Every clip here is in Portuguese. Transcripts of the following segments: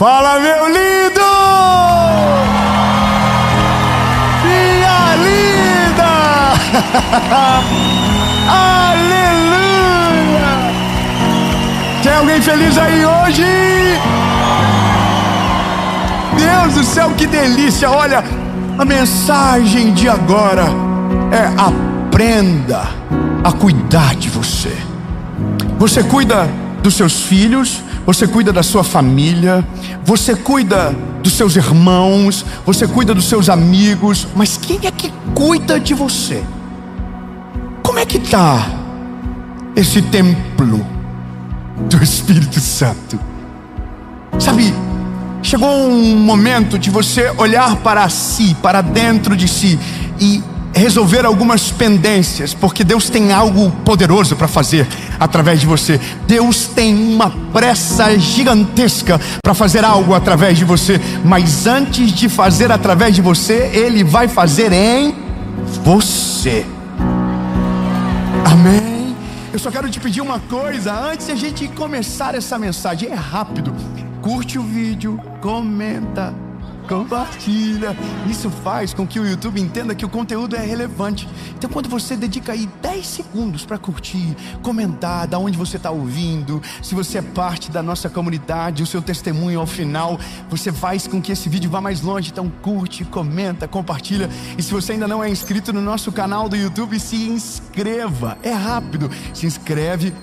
Fala, meu lindo! Minha linda! Aleluia! Tem alguém feliz aí hoje? Deus do céu, que delícia! Olha, a mensagem de agora é: aprenda a cuidar de você. Você cuida dos seus filhos, você cuida da sua família, você cuida dos seus irmãos, você cuida dos seus amigos, mas quem é que cuida de você? Como é que está esse templo do Espírito Santo? Sabe, chegou um momento de você olhar para si, para dentro de si e resolver algumas pendências, porque Deus tem algo poderoso para fazer através de você. Deus tem uma pressa gigantesca para fazer algo através de você, mas antes de fazer através de você, Ele vai fazer em você. Amém? Eu só quero te pedir uma coisa antes de a gente começar essa mensagem. É rápido. Curte o vídeo, comenta, compartilha. Isso faz com que o YouTube entenda que o conteúdo é relevante. Então, quando você dedica aí 10 segundos para curtir, comentar da onde você está ouvindo, se você é parte da nossa comunidade, o seu testemunho ao final, você faz com que esse vídeo vá mais longe. Então curte, comenta, compartilha. E se você ainda não é inscrito no nosso canal do YouTube, se inscreva. É rápido. Se inscreve,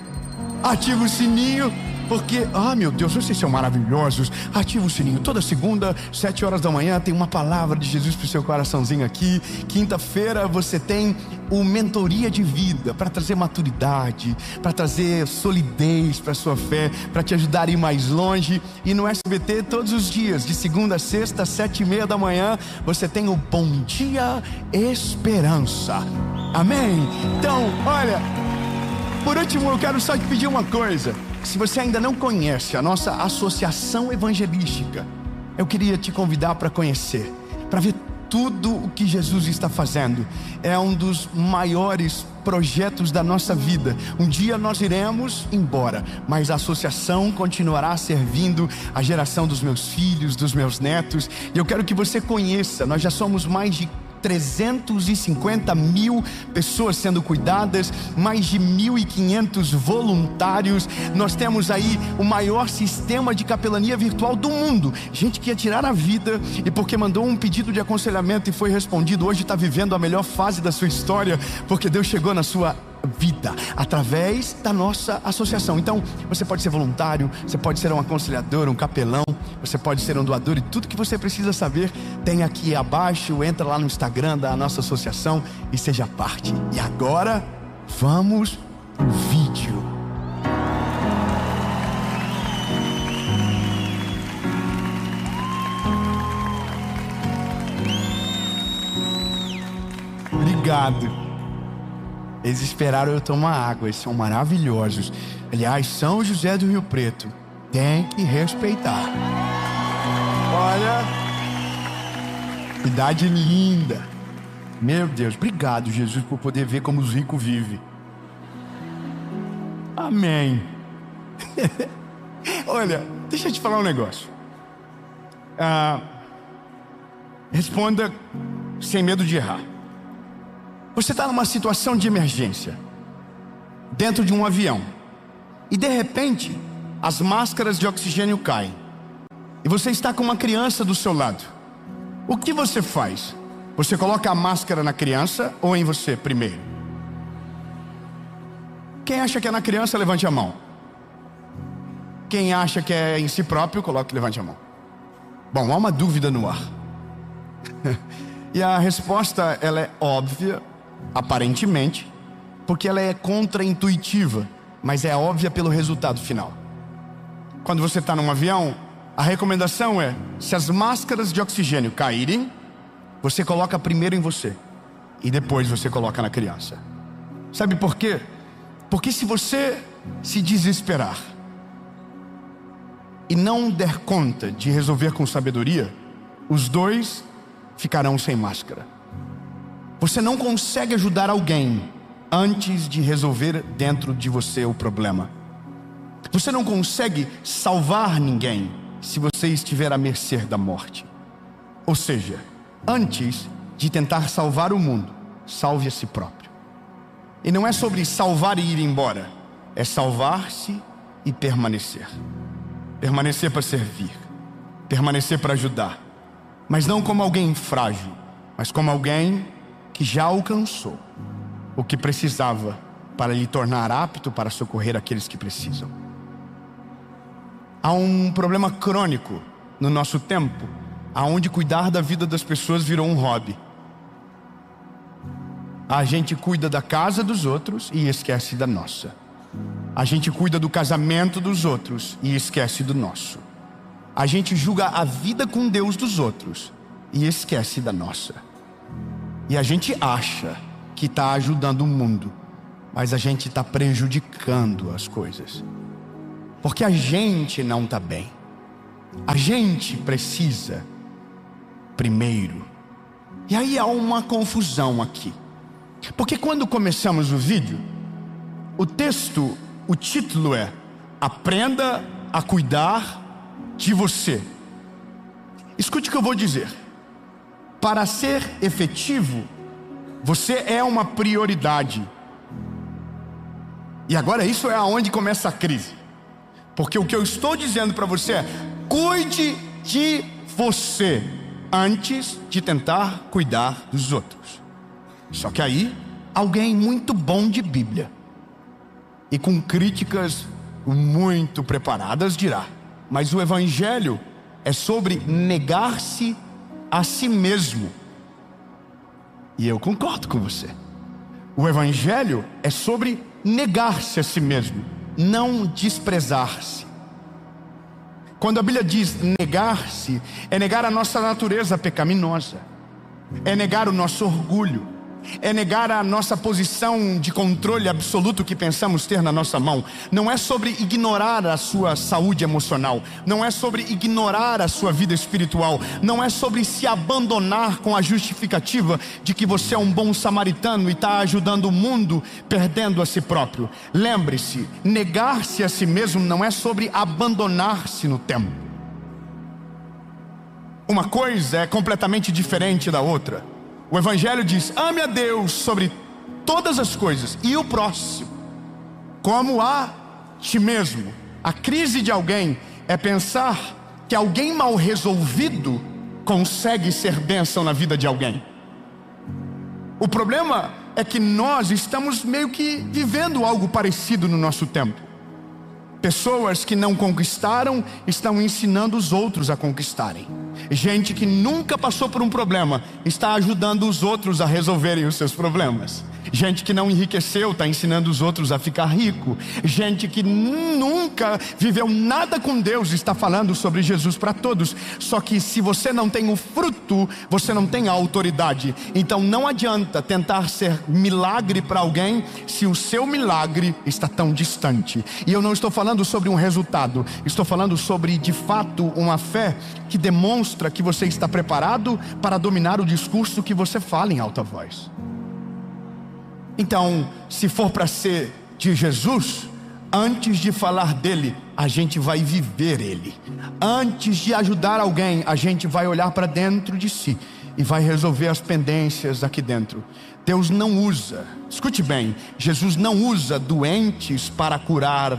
ativa o sininho, porque, meu Deus, vocês são maravilhosos. Ativa o sininho. Toda segunda, 7 horas da manhã, tem uma palavra de Jesus para o seu coraçãozinho aqui. Quinta-feira você tem o Mentoria de Vida, para trazer maturidade, para trazer solidez para a sua fé, para te ajudar a ir mais longe. E no SBT, todos os dias, de segunda a sexta, 7:30 da manhã, você tem o Bom Dia Esperança. Amém? Então, olha, por último, eu quero só te pedir uma coisa. Se você ainda não conhece a nossa associação evangelística, eu queria te convidar para conhecer, para ver tudo o que Jesus está fazendo. É um dos maiores projetos da nossa vida. Um dia nós iremos embora, mas a associação continuará servindo a geração dos meus filhos, dos meus netos. E eu quero que você conheça. Nós já somos mais de 350 mil pessoas sendo cuidadas, mais de 1.500 voluntários. Nós temos aí o maior sistema de capelania virtual do mundo. Gente que ia tirar a vida e porque mandou um pedido de aconselhamento e foi respondido, hoje está vivendo a melhor fase da sua história, porque Deus chegou na sua vida através da nossa associação. Então você pode ser voluntário, você pode ser um aconselhador, um capelão, você pode ser um doador, e tudo que você precisa saber tem aqui abaixo. Entra lá no Instagram da nossa associação e seja parte. E agora vamos pro vídeo. Obrigado. Eles esperaram eu tomar água. Eles são maravilhosos. Aliás, São José do Rio Preto tem que respeitar. Olha, cidade linda. Meu Deus, obrigado, Jesus, por poder ver como os ricos vivem. Amém. Olha, deixa eu te falar um negócio. Responda sem medo de errar. Você está numa situação de emergência, dentro de um avião, e de repente as máscaras de oxigênio caem, e você está com uma criança do seu lado. O que você faz? Você coloca a máscara na criança ou em você primeiro? Quem acha que é na criança, levante a mão. Quem acha que é em si próprio, levante a mão. Bom, há uma dúvida no ar. E a resposta, ela é óbvia, aparentemente, porque ela é contraintuitiva, mas é óbvia pelo resultado final. Quando você está num avião, a recomendação é: se as máscaras de oxigênio caírem, você coloca primeiro em você e depois você coloca na criança. Sabe por quê? Porque se você se desesperar e não der conta de resolver com sabedoria, os dois ficarão sem máscara. Você não consegue ajudar alguém antes de resolver dentro de você o problema. Você não consegue salvar ninguém se você estiver à mercê da morte. Ou seja, antes de tentar salvar o mundo, salve a si próprio. E não é sobre salvar e ir embora, é salvar-se e permanecer. Permanecer para servir, permanecer para ajudar, mas não como alguém frágil, mas como alguém que já alcançou o que precisava para lhe tornar apto para socorrer aqueles que precisam. Há um problema crônico no nosso tempo, aonde cuidar da vida das pessoas virou um hobby. A gente cuida da casa dos outros e esquece da nossa. A gente cuida do casamento dos outros e esquece do nosso. A gente julga a vida com Deus dos outros e esquece da nossa. E a gente acha que está ajudando o mundo, mas a gente está prejudicando as coisas. Porque a gente não está bem. A gente precisa primeiro. E aí há uma confusão aqui. Porque quando começamos o vídeo, o texto, o título é: Aprenda a cuidar de você. Escute o que eu vou dizer. Para ser efetivo, você é uma prioridade. E agora isso é aonde começa a crise. Porque o que eu estou dizendo para você é: cuide de você antes de tentar cuidar dos outros. Só que aí, alguém muito bom de Bíblia e com críticas muito preparadas dirá: mas o Evangelho é sobre negar-se a si mesmo. E eu concordo com você. O Evangelho é sobre negar-se a si mesmo, não desprezar-se. Quando a Bíblia diz negar-se, é negar a nossa natureza pecaminosa, é negar o nosso orgulho, é negar a nossa posição de controle absoluto que pensamos ter na nossa mão. Não é sobre ignorar a sua saúde emocional, não é sobre ignorar a sua vida espiritual, não é sobre se abandonar com a justificativa de que você é um bom samaritano e está ajudando o mundo, perdendo a si próprio. Lembre-se, negar-se a si mesmo não é sobre abandonar-se no tempo. Uma coisa é completamente diferente da outra. O Evangelho diz: ame a Deus sobre todas as coisas e o próximo como a ti mesmo. A crise de alguém é pensar que alguém mal resolvido consegue ser bênção na vida de alguém. O problema é que nós estamos meio que vivendo algo parecido no nosso tempo. Pessoas que não conquistaram estão ensinando os outros a conquistarem. Gente que nunca passou por um problema está ajudando os outros a resolverem os seus problemas. Gente que não enriqueceu está ensinando os outros a ficar rico. Gente que nunca viveu nada com Deus está falando sobre Jesus para todos. Só que se você não tem o fruto, você não tem a autoridade. Então não adianta tentar ser milagre para alguém se o seu milagre está tão distante. E eu não estou falando sobre um resultado, estou falando sobre de fato uma fé que demonstra que você está preparado para dominar o discurso que você fala em alta voz. Então, se for para ser de Jesus, antes de falar dele, a gente vai viver ele. Antes de ajudar alguém, a gente vai olhar para dentro de si e vai resolver as pendências aqui dentro. Deus não usa, escute bem, Jesus não usa doentes para curar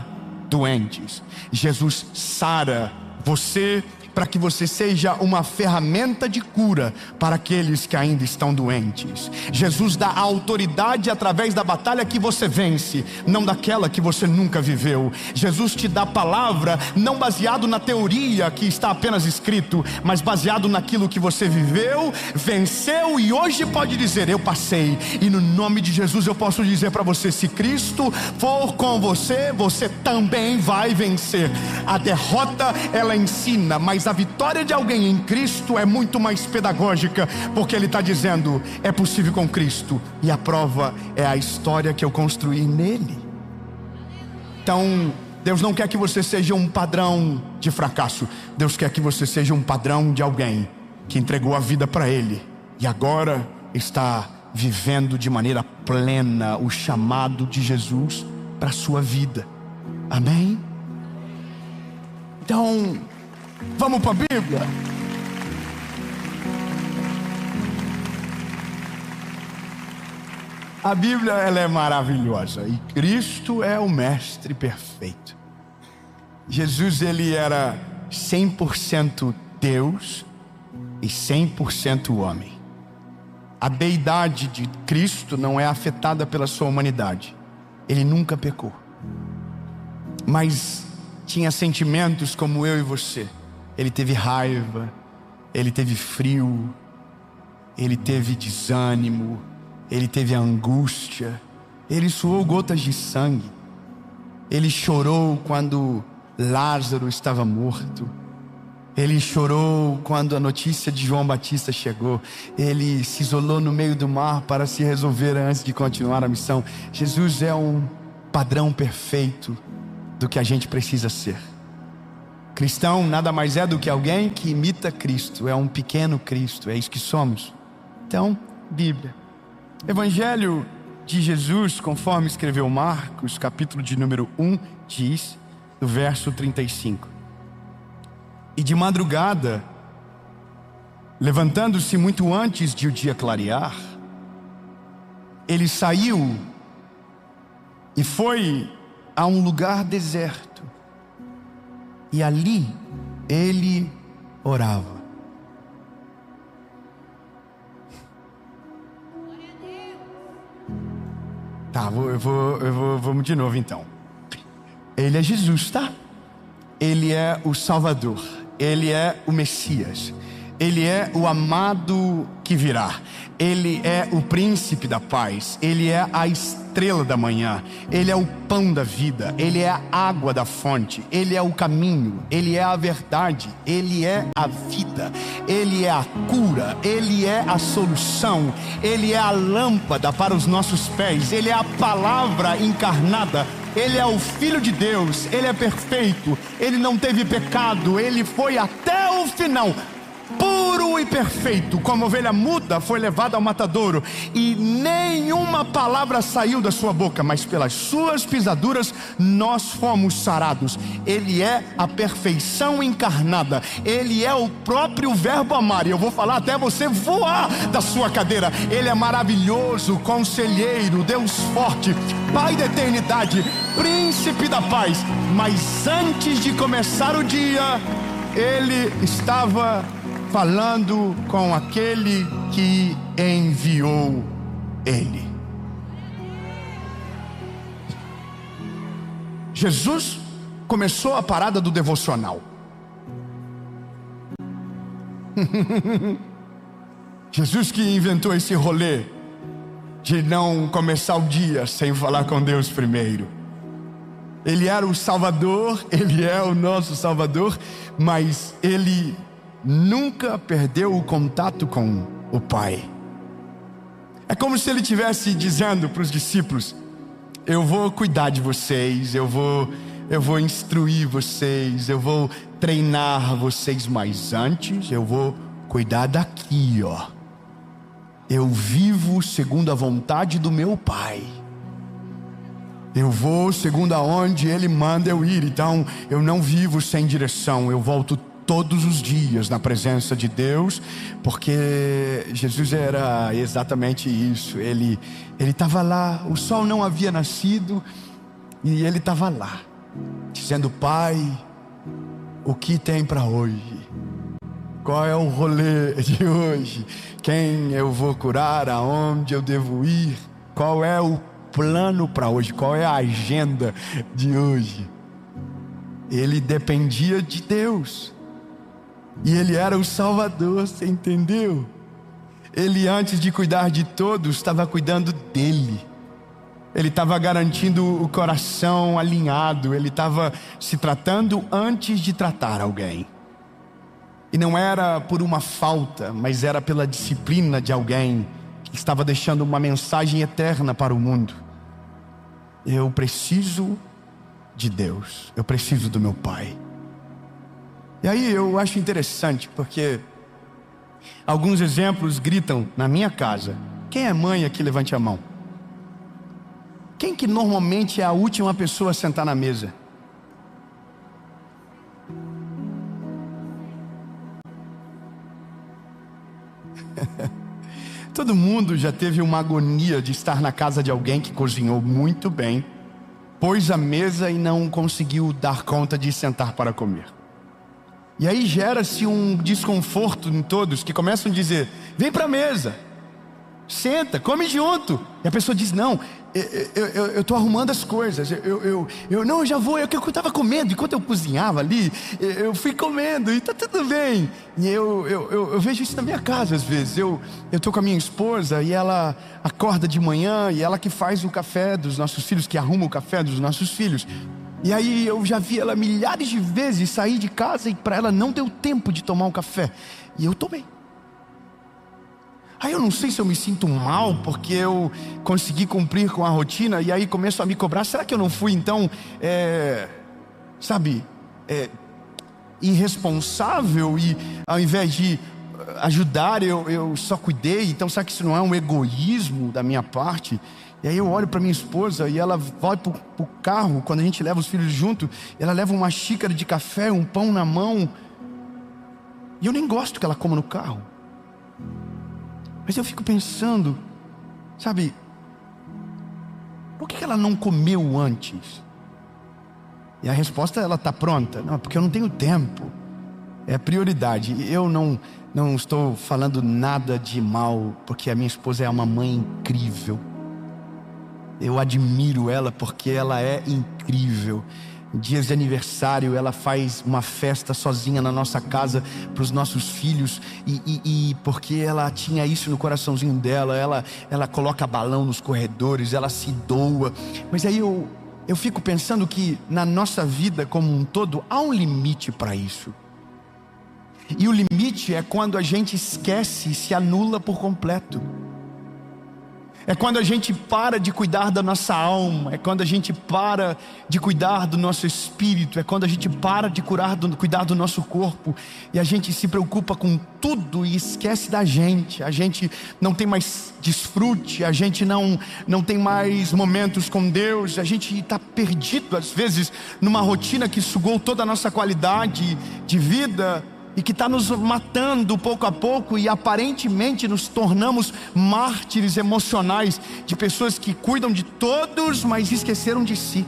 doentes. Jesus sara você para que você seja uma ferramenta de cura para aqueles que ainda estão doentes. Jesus dá autoridade através da batalha que você vence, não daquela que você nunca viveu. Jesus te dá palavra, não baseado na teoria que está apenas escrito, mas baseado naquilo que você viveu, venceu e hoje pode dizer: eu passei. E no nome de Jesus eu posso dizer para você: se Cristo for com você, você também vai vencer. A derrota ela ensina, mas a vitória de alguém em Cristo é muito mais pedagógica, porque ele está dizendo: é possível com Cristo, e a prova é a história que eu construí nele. Então Deus não quer que você seja um padrão de fracasso. Deus quer que você seja um padrão de alguém que entregou a vida para ele e agora está vivendo de maneira plena o chamado de Jesus para a sua vida. Amém? Então, Vamos para a Bíblia? A Bíblia, ela é maravilhosa e Cristo é o mestre perfeito. Jesus, ele era 100% Deus e 100% homem. A deidade de Cristo não é afetada pela sua humanidade. Ele nunca pecou. Mas tinha sentimentos como eu e você. Ele teve raiva, ele teve frio, ele teve desânimo, ele teve angústia, ele suou gotas de sangue, ele chorou quando Lázaro estava morto, ele chorou quando a notícia de João Batista chegou, ele se isolou no meio do mar para se resolver antes de continuar a missão. Jesus é um padrão perfeito do que a gente precisa ser. Cristão nada mais é do que alguém que imita Cristo, é um pequeno Cristo, é isso que somos. Então, Bíblia. Evangelho de Jesus, conforme escreveu Marcos, capítulo de número 1, diz, do verso 35. E de madrugada, levantando-se muito antes de o dia clarear, ele saiu e foi a um lugar deserto. E ali ele orava. Tá, vamos de novo então. Ele é Jesus, tá? Ele é o Salvador. Ele é o Messias. Ele é o amado que virá. Ele é o príncipe da paz. Ele é a estrela da manhã. Ele é o pão da vida. Ele é a água da fonte. Ele é o caminho. Ele é a verdade. Ele é a vida. Ele é a cura. Ele é a solução. Ele é a lâmpada para os nossos pés. Ele é a palavra encarnada. Ele é o Filho de Deus. Ele é perfeito. Ele não teve pecado. Ele foi até o final, puro e perfeito, como ovelha muda foi levada ao matadouro, e nenhuma palavra saiu da sua boca, mas pelas suas pisaduras nós fomos sarados. Ele é a perfeição encarnada. Ele é o próprio verbo amar, e eu vou falar até você voar da sua cadeira. Ele é maravilhoso, conselheiro, Deus forte, Pai da eternidade, príncipe da paz. Mas antes de começar o dia, ele estava falando com aquele que enviou ele. Jesus começou a parada do devocional. Jesus que inventou esse rolê de não começar o dia sem falar com Deus primeiro. Ele era o Salvador, ele é o nosso Salvador, mas ele nunca perdeu o contato com o Pai. É como se ele estivesse dizendo para os discípulos: eu vou cuidar de vocês, eu vou instruir vocês, eu vou treinar vocês, mas antes eu vou cuidar daqui, ó. Eu vivo segundo a vontade do meu Pai. Eu vou segundo aonde Ele manda eu ir. Então eu não vivo sem direção. Eu volto todos os dias na presença de Deus, porque Jesus era exatamente isso. Ele estava lá, o sol não havia nascido e ele estava lá, dizendo: Pai, o que tem para hoje? Qual é o rolê de hoje? Quem eu vou curar? Aonde eu devo ir? Qual é o plano para hoje? Qual é a agenda de hoje? Ele dependia de Deus. E ele era o Salvador, você entendeu? Ele, antes de cuidar de todos, estava cuidando dele. Ele estava garantindo o coração alinhado. Ele estava se tratando antes de tratar alguém. E não era por uma falta, mas era pela disciplina de alguém que estava deixando uma mensagem eterna para o mundo. Eu preciso de Deus. Eu preciso do meu Pai. E aí eu acho interessante, porque alguns exemplos gritam na minha casa. Quem é mãe aqui? Levante a mão. Quem que normalmente é a última pessoa a sentar na mesa? Todo mundo já teve uma agonia de estar na casa de alguém que cozinhou muito bem, pôs a mesa e não conseguiu dar conta de sentar para comer. E aí gera-se um desconforto em todos que começam a dizer: vem para a mesa, senta, come junto. E a pessoa diz: não, eu estou arrumando as coisas, eu já vou, é que eu estava comendo, enquanto eu cozinhava ali, eu fui comendo e está tudo bem. E eu vejo isso na minha casa às vezes. Eu estou com a minha esposa e ela acorda de manhã e ela que faz o café dos nossos filhos, que arruma o café dos nossos filhos. E aí eu já vi ela milhares de vezes sair de casa e para ela não deu tempo de tomar um café. E eu tomei. Aí eu não sei se eu me sinto mal porque eu consegui cumprir com a rotina e aí começo a me cobrar. Será que eu não fui então, irresponsável e ao invés de ajudar eu só cuidei? Então será que isso não é um egoísmo da minha parte? E aí eu olho para minha esposa e ela vai pro carro, quando a gente leva os filhos junto, ela leva uma xícara de café, um pão na mão. E eu nem gosto que ela coma no carro. Mas eu fico pensando, sabe, por que ela não comeu antes? E a resposta, ela está pronta. Não, porque eu não tenho tempo. É prioridade. Eu não estou falando nada de mal, porque a minha esposa é uma mãe incrível. Eu admiro ela porque ela é incrível. Em dias de aniversário ela faz uma festa sozinha na nossa casa para os nossos filhos e porque ela tinha isso no coraçãozinho dela, ela coloca balão nos corredores, ela se doa. Mas aí eu fico pensando que na nossa vida como um todo há um limite para isso. E o limite é quando a gente esquece e se anula por completo. É quando a gente para de cuidar da nossa alma, é quando a gente para de cuidar do nosso espírito, é quando a gente para de cuidar do nosso corpo e a gente se preocupa com tudo e esquece da gente. A gente não tem mais desfrute, a gente não tem mais momentos com Deus, a gente está perdido às vezes numa rotina que sugou toda a nossa qualidade de vida e que está nos matando pouco a pouco, e aparentemente nos tornamos mártires emocionais de pessoas que cuidam de todos, mas esqueceram de si.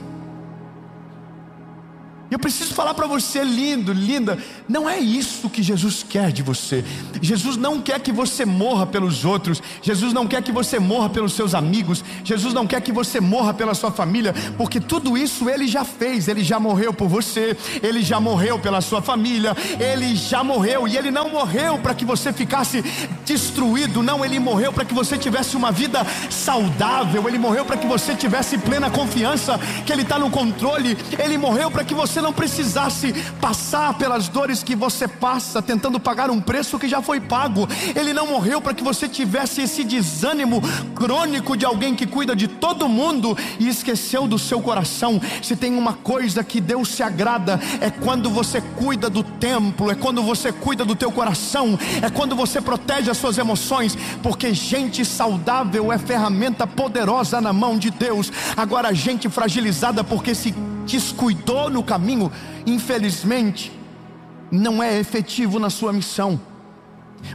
Eu preciso falar para você, lindo, linda, não é isso que Jesus quer de você. Jesus não quer que você morra pelos outros. Jesus não quer que você morra pelos seus amigos. Jesus não quer que você morra pela sua família, porque tudo isso Ele já fez. Ele já morreu por você, Ele já morreu pela sua família, Ele já morreu. E Ele não morreu para que você ficasse destruído, não. Ele morreu para que você tivesse uma vida saudável. Ele morreu para que você tivesse plena confiança que Ele está no controle. Ele morreu para que você não precisasse passar pelas dores que você passa, tentando pagar um preço que já foi pago. Ele não morreu para que você tivesse esse desânimo crônico de alguém que cuida de todo mundo e esqueceu do seu coração. Se tem uma coisa que Deus se agrada, é quando você cuida do templo, é quando você cuida do teu coração, é quando você protege as suas emoções, porque gente saudável é ferramenta poderosa na mão de Deus. Agora, gente fragilizada porque se descuidou no caminho, infelizmente não é efetivo na sua missão.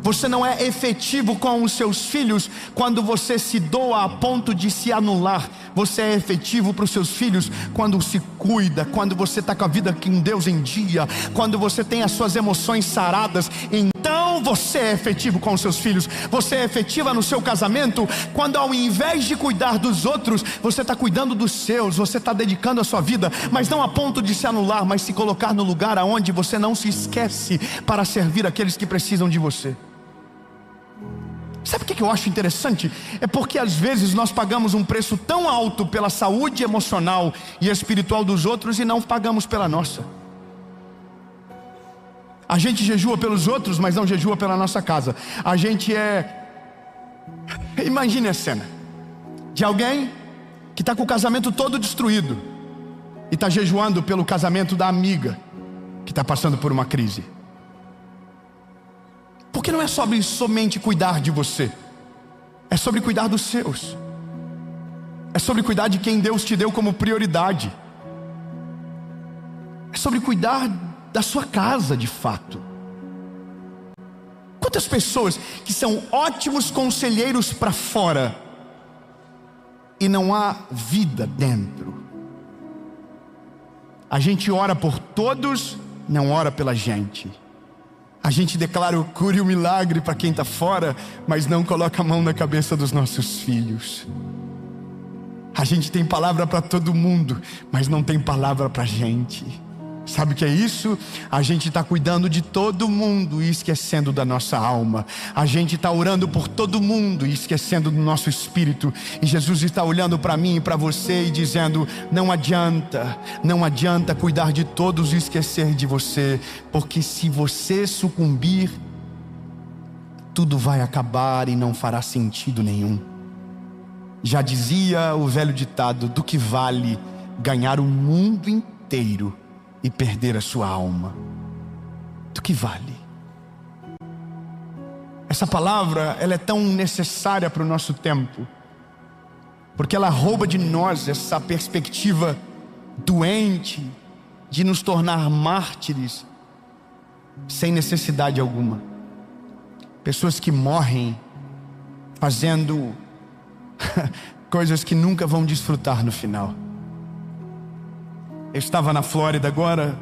Você não é efetivo com os seus filhos quando você se doa a ponto de se anular. Você é efetivo para os seus filhos quando se cuida, quando você está com a vida com Deus em dia, quando você tem as suas emoções saradas. Então você é efetivo com os seus filhos. Você é efetiva no seu casamento quando, ao invés de cuidar dos outros, você está cuidando dos seus. Você está dedicando a sua vida, mas não a ponto de se anular, mas se colocar no lugar aonde você não se esquece para servir aqueles que precisam de você. Sabe o que eu acho interessante? É porque às vezes nós pagamos um preço tão alto pela saúde emocional e espiritual dos outros e não pagamos pela nossa. A gente jejua pelos outros, mas não jejua pela nossa casa. A gente Imagine a cena de alguém que está com o casamento todo destruído e está jejuando pelo casamento da amiga que está passando por uma crise. Porque não é sobre somente cuidar de você, é sobre cuidar dos seus, é sobre cuidar de quem Deus te deu como prioridade, é sobre cuidar da sua casa de fato. Quantas pessoas que são ótimos conselheiros para fora e não há vida dentro? A gente ora por todos, não ora pela gente. A gente declara o cura e o milagre para quem está fora, mas não coloca a mão na cabeça dos nossos filhos. A gente tem palavra para todo mundo, mas não tem palavra para a gente. Sabe o que é isso? A gente está cuidando de todo mundo e esquecendo da nossa alma. A gente está orando por todo mundo e esquecendo do nosso espírito. E Jesus está olhando para mim e para você e dizendo: não adianta cuidar de todos e esquecer de você. Porque se você sucumbir, tudo vai acabar e não fará sentido nenhum. Já dizia o velho ditado: do que vale ganhar o mundo inteiro e perder a sua alma? Do que vale? Essa palavra, ela é tão necessária para o nosso tempo, porque ela rouba de nós essa perspectiva doente de nos tornar mártires sem necessidade alguma. Pessoas que morrem fazendo coisas que nunca vão desfrutar no final. Eu estava na Flórida agora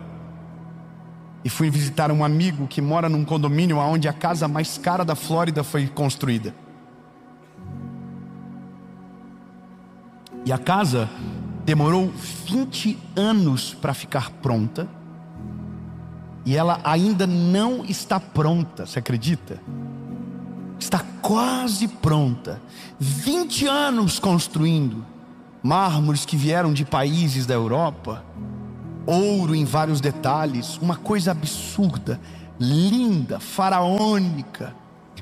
e fui visitar um amigo que mora num condomínio onde a casa mais cara da Flórida foi construída. E a casa demorou 20 anos para ficar pronta, e ela ainda não está pronta, você acredita? Está quase pronta. 20 anos construindo. Mármores que vieram de países da Europa, ouro em vários detalhes, uma coisa absurda, linda, faraônica.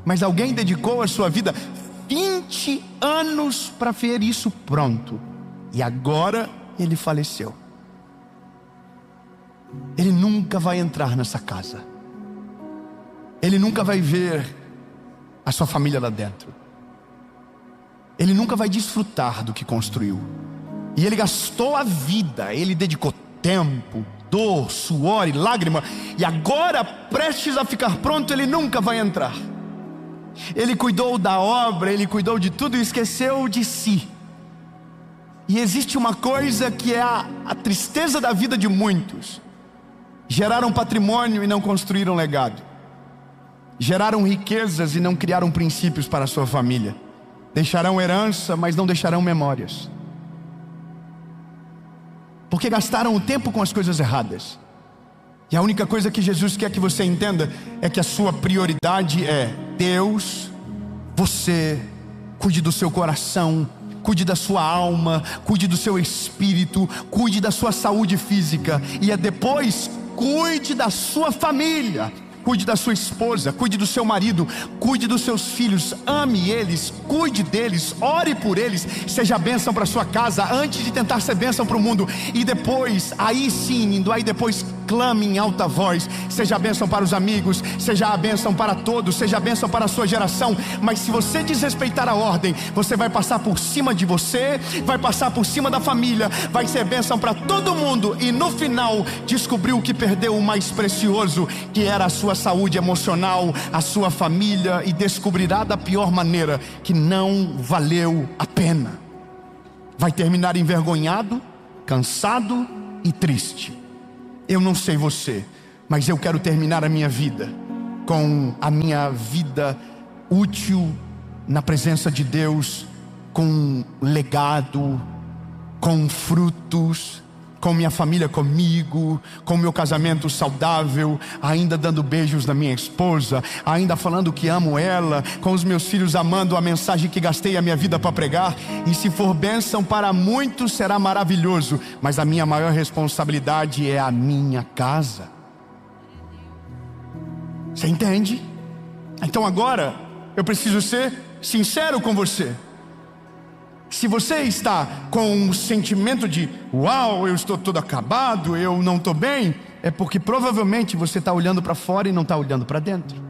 Mas alguém dedicou a sua vida 20 anos para ver isso pronto, e agora ele faleceu. Ele nunca vai entrar nessa casa, ele nunca vai ver a sua família lá dentro, ele nunca vai desfrutar do que construiu. E ele gastou a vida, ele dedicou tempo, dor, suor e lágrima, e agora, prestes a ficar pronto, ele nunca vai entrar. Ele cuidou da obra, ele cuidou de tudo e esqueceu de si. E existe uma coisa que é a tristeza da vida de muitos: geraram patrimônio e não construíram legado, geraram riquezas e não criaram princípios para a sua família, deixarão herança, mas não deixarão memórias, porque gastaram o tempo com as coisas erradas. E a única coisa que Jesus quer que você entenda é que a sua prioridade é Deus. Você cuide do seu coração, cuide da sua alma, cuide do seu espírito, cuide da sua saúde física, e depois cuide da sua família. Cuide da sua esposa, cuide do seu marido, cuide dos seus filhos, ame eles, cuide deles, ore por eles, seja bênção para sua casa antes de tentar ser bênção para o mundo. E depois, aí sim, indo aí depois, clame em alta voz, seja a bênção para os amigos, seja a bênção para todos, seja a bênção para a sua geração. Mas se você desrespeitar a ordem, você vai passar por cima de você, vai passar por cima da família, vai ser bênção para todo mundo, e no final descobriu que perdeu o mais precioso, que era a sua saúde emocional, a sua família, e descobrirá da pior maneira que não valeu a pena. Vai terminar envergonhado, cansado e triste. Eu não sei você, mas eu quero terminar a minha vida com a minha vida útil na presença de Deus, com legado, com frutos, com minha família comigo, com meu casamento saudável, ainda dando beijos na minha esposa, ainda falando que amo ela, com os meus filhos amando a mensagem que gastei a minha vida para pregar. E se for bênção para muitos, será maravilhoso, mas a minha maior responsabilidade é a minha casa. Você entende? Então agora eu preciso ser sincero com você. Se você está com um sentimento de uau, eu estou todo acabado, eu não estou bem, é porque provavelmente você está olhando para fora e não está olhando para dentro.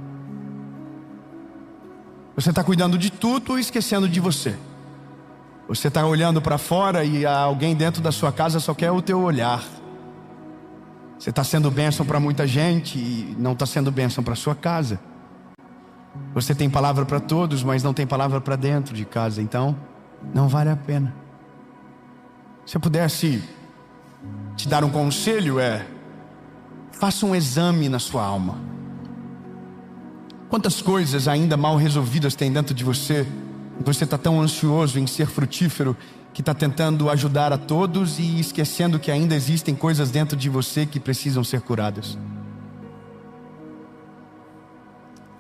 Você está cuidando de tudo e esquecendo de você. Você está olhando para fora e alguém dentro da sua casa só quer o teu olhar. Você está sendo bênção para muita gente e não está sendo bênção para a sua casa. Você tem palavra para todos, mas não tem palavra para dentro de casa, então não vale a pena. Se eu pudesse te dar um conselho, faça um exame na sua alma. Quantas coisas ainda mal resolvidas tem dentro de você? Você está tão ansioso em ser frutífero que está tentando ajudar a todos e esquecendo que ainda existem coisas dentro de você que precisam ser curadas.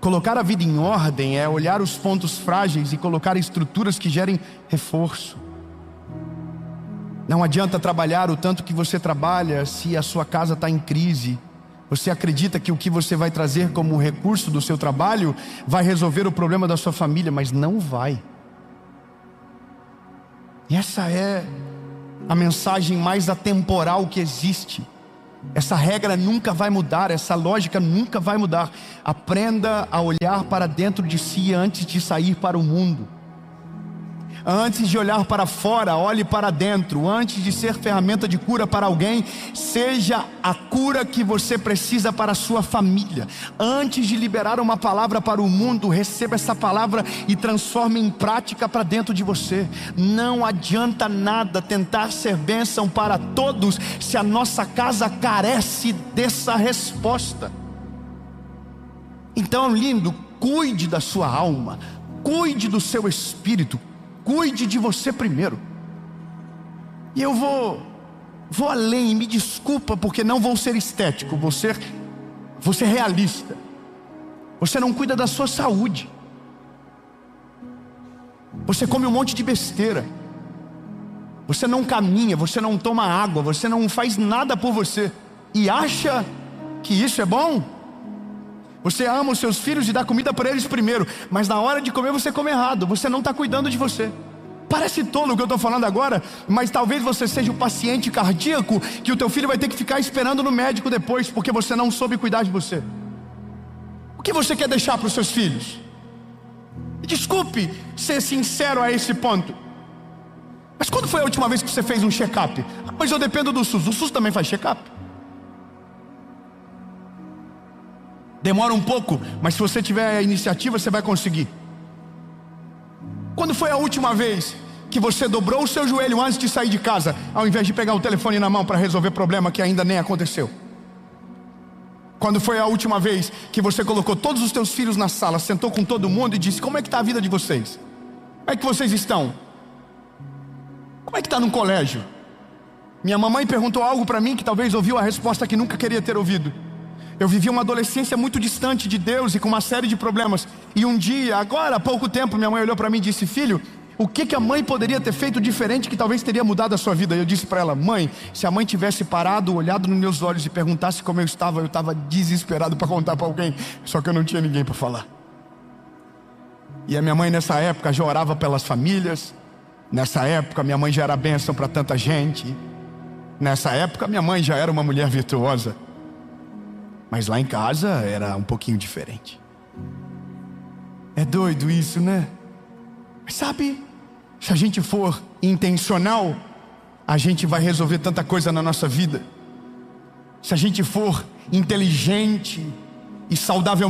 Colocar a vida em ordem é olhar os pontos frágeis e colocar estruturas que gerem reforço. Não adianta trabalhar o tanto que você trabalha se a sua casa está em crise. Você acredita que o que você vai trazer como recurso do seu trabalho vai resolver o problema da sua família, mas não vai. E essa é a mensagem mais atemporal que existe. Essa regra nunca vai mudar, essa lógica nunca vai mudar. Aprenda a olhar para dentro de si antes de sair para o mundo. Antes de olhar para fora, olhe para dentro. Antes de ser ferramenta de cura para alguém, seja a cura que você precisa para a sua família. Antes de liberar uma palavra para o mundo, receba essa palavra e transforme em prática para dentro de você. Não adianta nada tentar ser bênção para todos se a nossa casa carece dessa resposta. Então, lindo, cuide da sua alma, cuide do seu espírito, cuide de você primeiro. E eu vou além, me desculpa porque não vou ser estético, vou ser realista. Você não cuida da sua saúde. Você come um monte de besteira. Você não caminha, você não toma água, você não faz nada por você. E acha que isso é bom? Você ama os seus filhos e dá comida para eles primeiro, mas na hora de comer você come errado, você não está cuidando de você. Parece tolo o que eu estou falando agora, mas talvez você seja o paciente cardíaco que o teu filho vai ter que ficar esperando no médico depois, porque você não soube cuidar de você. O que você quer deixar para os seus filhos? Desculpe ser sincero a esse ponto, mas quando foi a última vez que você fez um check-up? Mas eu dependo do SUS, o SUS também faz check-up. Demora um pouco, mas se você tiver a iniciativa, você vai conseguir. Quando foi a última vez que você dobrou o seu joelho antes de sair de casa, ao invés de pegar o telefone na mão para resolver problema que ainda nem aconteceu? Quando foi a última vez que você colocou todos os teus filhos na sala, sentou com todo mundo e disse: como é que está a vida de vocês? Como é que vocês estão? Como é que está no colégio? Minha mamãe perguntou algo para mim que talvez ouviu a resposta que nunca queria ter ouvido. Eu vivi uma adolescência muito distante de Deus e com uma série de problemas. E um dia, agora há pouco tempo, minha mãe olhou para mim e disse: filho, o que a mãe poderia ter feito diferente que talvez teria mudado a sua vida? E eu disse para ela: mãe, se a mãe tivesse parado, olhado nos meus olhos e perguntasse como eu estava desesperado para contar para alguém. Só que eu não tinha ninguém para falar. E a minha mãe nessa época já orava pelas famílias. Nessa época minha mãe já era bênção para tanta gente. Nessa época minha mãe já era uma mulher virtuosa. Mas lá em casa era um pouquinho diferente. É doido isso, né? Mas sabe, se a gente for intencional, a gente vai resolver tanta coisa na nossa vida. Se a gente for inteligente e saudável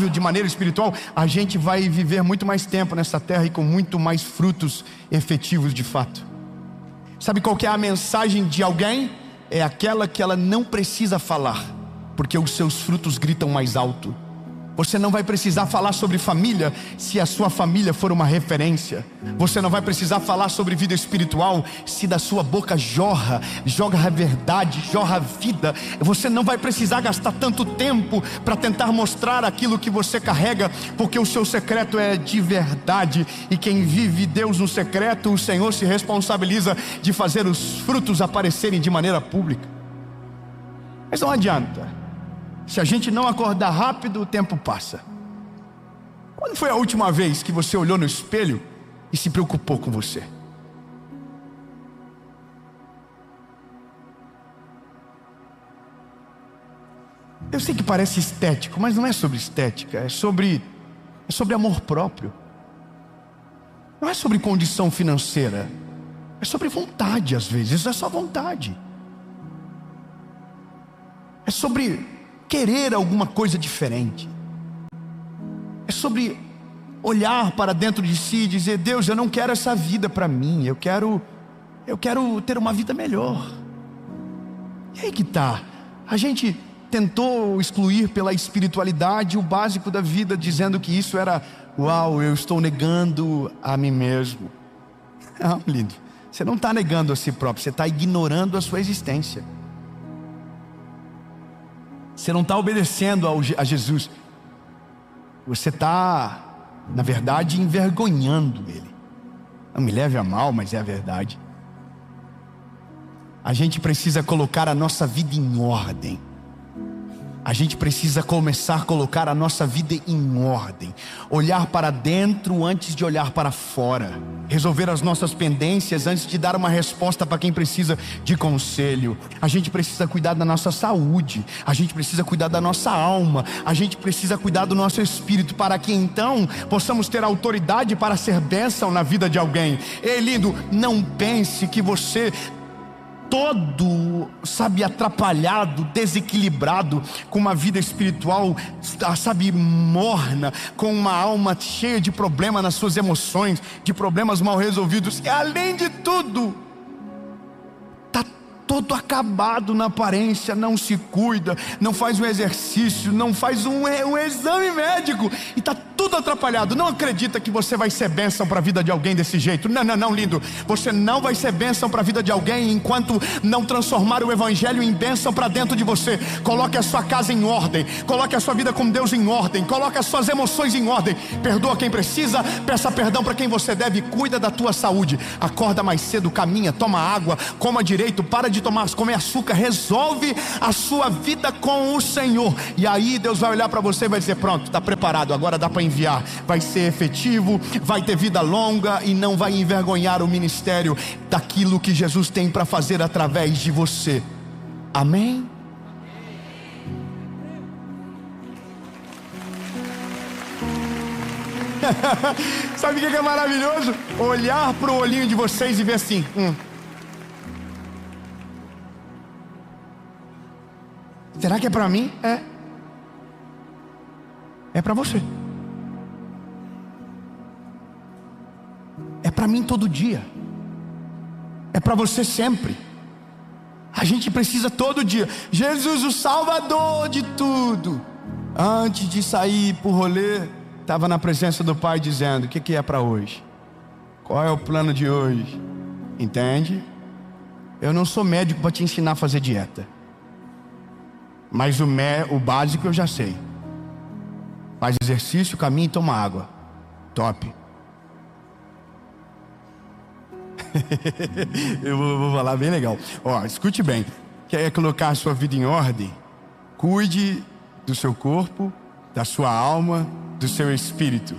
de maneira espiritual, a gente vai viver muito mais tempo nessa terra e com muito mais frutos efetivos de fato. Sabe qual que é a mensagem de alguém? É aquela que ela não precisa falar, porque os seus frutos gritam mais alto. Você não vai precisar falar sobre família se a sua família for uma referência. Você não vai precisar falar sobre vida espiritual se da sua boca jorra a verdade, jorra a vida. Você não vai precisar gastar tanto tempo para tentar mostrar aquilo que você carrega, porque o seu secreto é de verdade. E quem vive Deus no secreto, o Senhor se responsabiliza de fazer os frutos aparecerem de maneira pública. Mas não adianta. Se a gente não acordar rápido, o tempo passa. Quando foi a última vez que você olhou no espelho e se preocupou com você? Eu sei que parece estético, mas não é sobre estética, é sobre amor próprio. Não é sobre condição financeira, é sobre vontade às vezes, é só vontade. É sobre querer alguma coisa diferente. É sobre olhar para dentro de si e dizer: Deus, eu não quero essa vida para mim, eu quero ter uma vida melhor. E aí que tá, a gente tentou excluir pela espiritualidade o básico da vida, dizendo que isso era: uau, eu estou negando a mim mesmo. Não, lindo, você não está negando a si próprio, você está ignorando a sua existência. Você não está obedecendo a Jesus, você está, na verdade, envergonhando Ele. Não me leve a mal, mas é a verdade. A gente precisa colocar a nossa vida em ordem. A gente precisa começar a colocar a nossa vida em ordem. Olhar para dentro antes de olhar para fora. Resolver as nossas pendências antes de dar uma resposta para quem precisa de conselho. A gente precisa cuidar da nossa saúde. A gente precisa cuidar da nossa alma. A gente precisa cuidar do nosso espírito, para que então possamos ter autoridade para ser bênção na vida de alguém. Ei, lindo, não pense que você todo, sabe, atrapalhado, desequilibrado, com uma vida espiritual, sabe, morna, com uma alma cheia de problemas nas suas emoções, de problemas mal resolvidos, e além de tudo, está todo acabado na aparência, não se cuida, não faz um exercício, não faz um exame médico, e está tudo atrapalhado. Não acredita que você vai ser bênção para a vida de alguém desse jeito. Não, lindo, você não vai ser bênção para a vida de alguém enquanto não transformar o evangelho em bênção para dentro de você. Coloque a sua casa em ordem, coloque a sua vida com Deus em ordem, coloque as suas emoções em ordem, perdoa quem precisa, peça perdão para quem você deve, cuida da tua saúde, acorda mais cedo, caminha, toma água, coma direito, para de comer açúcar, resolve a sua vida com o Senhor, e aí Deus vai olhar para você e vai dizer: pronto, está preparado, agora dá para enviar. Vai ser efetivo, vai ter vida longa e não vai envergonhar o ministério daquilo que Jesus tem para fazer através de você. Amém? Sabe o que é maravilhoso? Olhar para o olhinho de vocês e ver assim: será que é para mim? É para você. É para mim todo dia. É para você sempre. A gente precisa todo dia. Jesus, o Salvador de tudo. Antes de sair pro rolê, estava na presença do Pai dizendo: o que é para hoje? Qual é o plano de hoje? Entende? Eu não sou médico para te ensinar a fazer dieta, mas o básico eu já sei. Faz exercício, caminha e toma água. Top. Eu vou falar bem legal. Escute bem. Quer colocar a sua vida em ordem? Cuide do seu corpo, da sua alma, do seu espírito.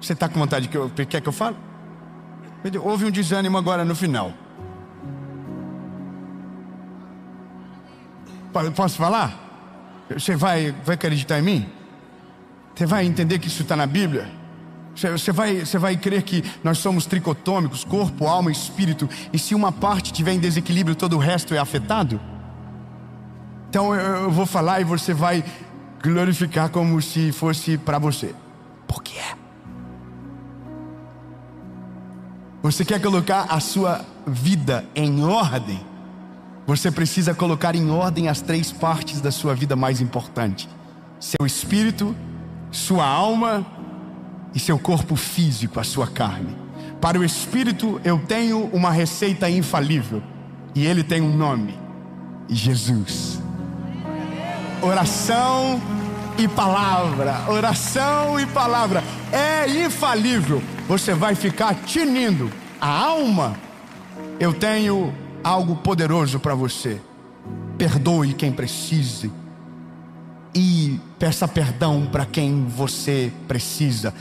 Você está com vontade quer que eu fale? Houve um desânimo agora no final. Posso falar? Você vai acreditar em mim? Você vai entender que isso está na Bíblia? Você vai crer que nós somos tricotômicos, corpo, alma e espírito, e se uma parte tiver em desequilíbrio, todo o resto é afetado? Então eu vou falar e você vai glorificar como se fosse para você. Porque é. Você quer colocar a sua vida em ordem? Você precisa colocar em ordem as 3 partes da sua vida mais importantes: seu espírito, sua alma e seu corpo físico, a sua carne. Para o espírito eu tenho uma receita infalível, e ele tem um nome: Jesus. Oração e palavra, oração e palavra, é infalível. Você vai ficar tinindo. A alma, eu tenho algo poderoso para você: perdoe quem precise e peça perdão para quem você precisa,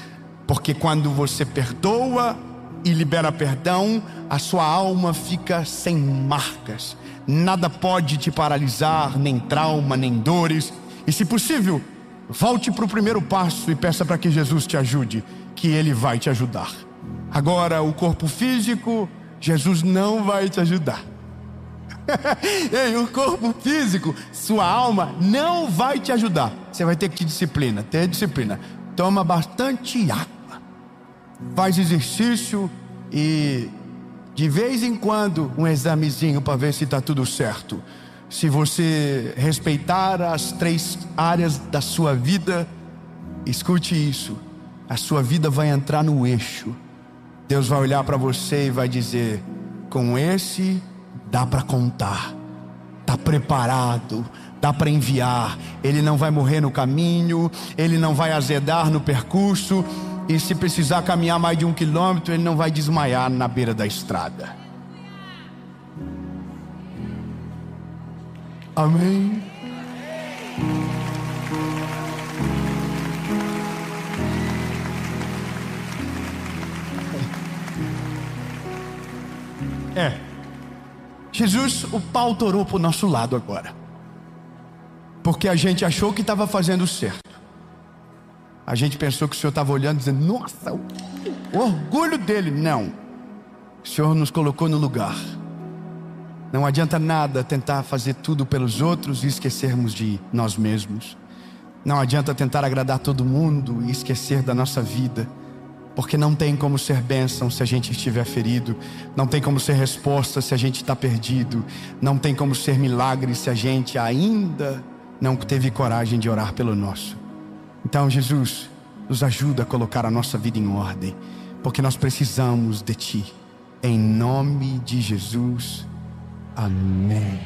porque quando você perdoa e libera perdão, a sua alma fica sem marcas. Nada pode te paralisar, nem trauma, nem dores. E se possível, volte para o primeiro passo e peça para que Jesus te ajude, que Ele vai te ajudar. Agora, o corpo físico, Jesus não vai te ajudar. Ei, o corpo físico, sua alma não vai te ajudar. Você vai ter que ter disciplina. Toma bastante água, faz exercício e de vez em quando um examezinho para ver se está tudo certo. Se você respeitar as 3 áreas da sua vida, escute isso, a sua vida vai entrar no eixo. Deus vai olhar para você e vai dizer: com esse dá para contar, está preparado, dá para enviar. Ele não vai morrer no caminho, ele não vai azedar no percurso, e se precisar caminhar mais de 1 quilômetro, ele não vai desmaiar na beira da estrada. Amém? Jesus, o pau torou para o nosso lado agora, porque a gente achou que estava fazendo certo. A gente pensou que o Senhor estava olhando dizendo: nossa, o orgulho dele. Não, o Senhor nos colocou no lugar. Não adianta nada tentar fazer tudo pelos outros e esquecermos de nós mesmos. Não adianta tentar agradar todo mundo e esquecer da nossa vida, porque não tem como ser bênção se a gente estiver ferido. Não tem como ser resposta se a gente está perdido. Não tem como ser milagre se a gente ainda não teve coragem de orar pelo nosso. Então, Jesus, nos ajuda a colocar a nossa vida em ordem, porque nós precisamos de Ti. Em nome de Jesus, amém.